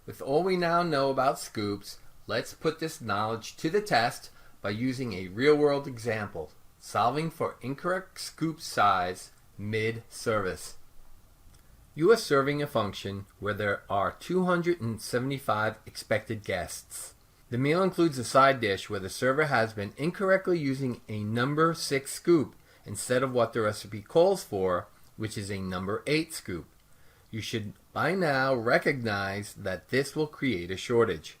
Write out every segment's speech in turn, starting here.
With all we now know about scoops, let's put this knowledge to the test by using a real-world example, solving for incorrect scoop size mid-service. You are serving a function where there are 275 expected guests. The meal includes a side dish where the server has been incorrectly using a number 6 scoop instead of what the recipe calls for, which is a number 8 scoop. You should by now recognize that this will create a shortage.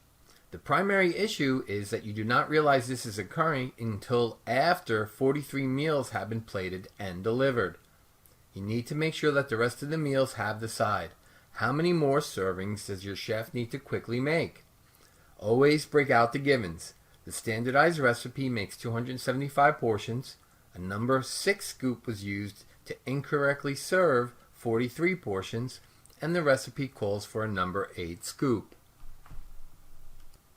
The primary issue is that you do not realize this is occurring until after 43 meals have been plated and delivered. You need to make sure that the rest of the meals have the side. How many more servings does your chef need to quickly make? Always break out the givens. The standardized recipe makes 275 portions. A number 6 scoop was used to incorrectly serve 43 portions, and the recipe calls for a number 8 scoop.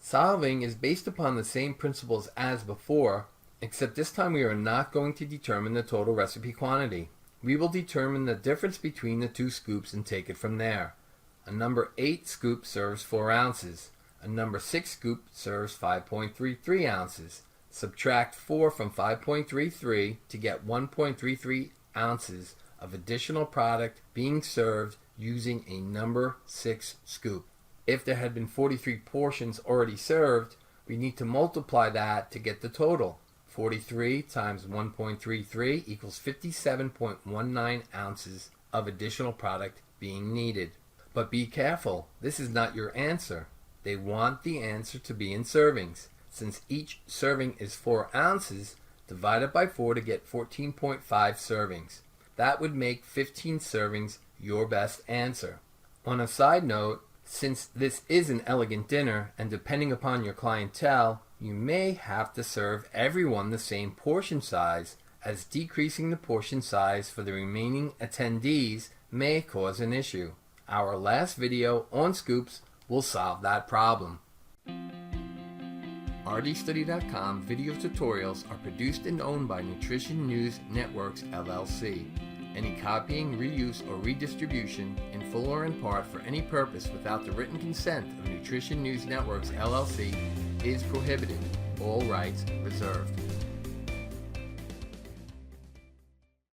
Solving is based upon the same principles as before, except this time we are not going to determine the total recipe quantity. We will determine the difference between the 2 scoops and take it from there. A number 8 scoop serves 4 ounces. A number 6 scoop serves 5.33 ounces. Subtract 4 from 5.33 to get 1.33 ounces of additional product being served using a number 6 scoop. If there had been 43 portions already served, we need to multiply that to get the total. 43 times 1.33 equals 57.19 ounces of additional product being needed. But be careful, this is not your answer. They want the answer to be in servings. Since each serving is 4 ounces, divide it by 4 to get 14.5 servings. That would make 15 servings your best answer. On a side note, since this is an elegant dinner, and depending upon your clientele, you may have to serve everyone the same portion size, as decreasing the portion size for the remaining attendees may cause an issue. Our last video on scoops will solve that problem. RDStudy.com video tutorials are produced and owned by Nutrition News Networks LLC. Any copying, reuse, or redistribution, in full or in part for any purpose without the written consent of Nutrition News Networks LLC is prohibited. All rights reserved.